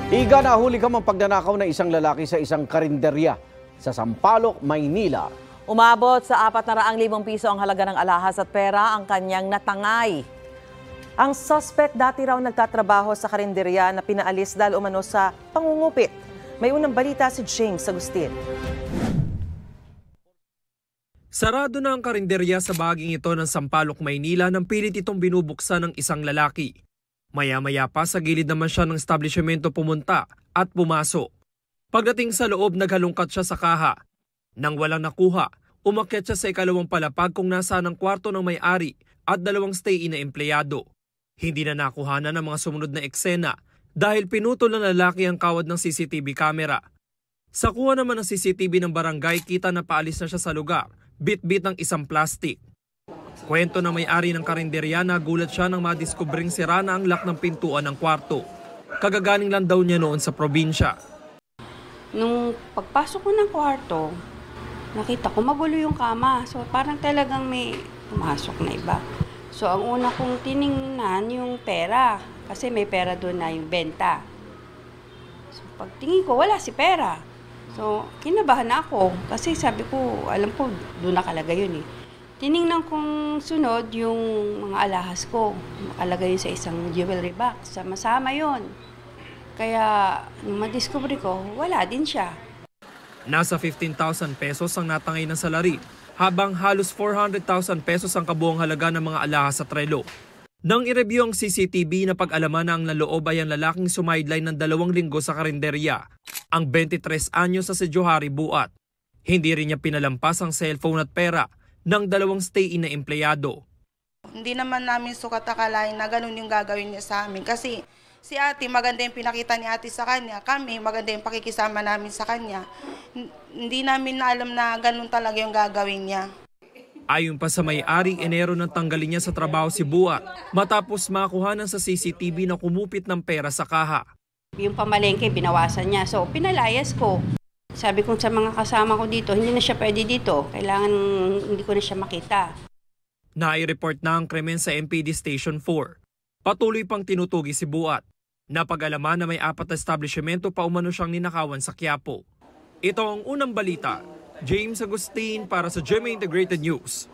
Iga, nahuli ka mang pagnanakaw ng isang lalaki sa isang karinderya sa Sampaloc, Maynila. Umabot sa 400,000 piso ang halaga ng alahas at pera ang kanyang natangay. Ang suspect dati raw nagtatrabaho sa karinderya na pinaalis dahil umano sa pangungupit. May unang balita si James Agustin. Sarado na ang karinderya sa bahaging ito ng Sampaloc, Maynila nang pilit itong binubuksan ng isang lalaki. Maya-maya pa sa gilid naman siya ng establishmento pumunta at pumasok. Pagdating sa loob, naghalungkat siya sa kaha. Nang walang nakuha, umakyat siya sa ikalawang palapag kung nasaan ang kwarto ng may-ari at 2 stay-in na empleyado. Hindi na nakuhanan ng mga sumunod na eksena dahil pinutol ng lalaki ang kawad ng CCTV camera. Sa kuha naman ng CCTV ng barangay, kita na paalis na siya sa lugar, bit-bit ng isang plastic. Kwento ng may-ari ng karinderya, nagulat siya nang madiskubring sira na ang lock ng pintuan ng kwarto. Kagagaling lang daw niya noon sa probinsya. Nung pagpasok ko ng kwarto, nakita ko magulo yung kama. So parang talagang may pumasok na iba. So ang una kong tiningnan yung pera. Kasi may pera doon na yung benta. So pagtingin ko, wala si pera. So kinabahan na ako. Kasi sabi ko, alam ko, doon nakalagay yun eh. Tiningnan kong sunod yung mga alahas ko. Nakalagay yun sa isang jewelry box. Sama-sama yun. Kaya nung madiscover ko, wala din siya. Nasa 15,000 pesos ang natangay ng salarin, habang halos 400,000 pesos ang kabuang halaga ng mga alahas at relo. Nang i-review ang CCTV, na pag-alaman na ang naloob ay ang lalaking sumideline ng 2 linggo sa karinderya, ang 23 anyos sa si Johari Buat. Hindi rin niya pinalampas ang cellphone at pera ng 2 stay-in na empleyado. Hindi naman namin sukat akalain na ganun yung gagawin niya sa amin. Kasi si ate, maganda yung pinakita ni ate sa kanya. Kami, maganda yung pakikisama namin sa kanya. Hindi namin na alam na ganun talaga yung gagawin niya. Ayon pa sa may-ari, Enero nang tanggalin niya sa trabaho si Buat matapos makuhanan sa CCTV na kumupit ng pera sa kaha. Yung pamalengke, binawasan niya. So pinalayas ko. Sabi ko sa mga kasama ko dito, hindi na siya pwede dito. Kailangan hindi ko na siya makita. Nai-report na ang krimen sa MPD Station 4. Patuloy pang tinutugi si Buat. Napag-alaman na may 4 establishmento pa umano siyang ninakawan sa Quiapo. Ito ang unang balita. James Agustin para sa GMA Integrated News.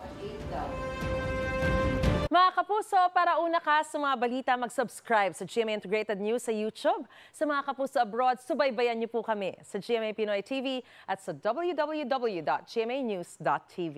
Mga kapuso, para una ka sa mga balita, mag-subscribe sa GMA Integrated News sa YouTube. Sa mga kapuso abroad, subaybayan niyo po kami sa GMA Pinoy TV at sa www.gmanews.tv.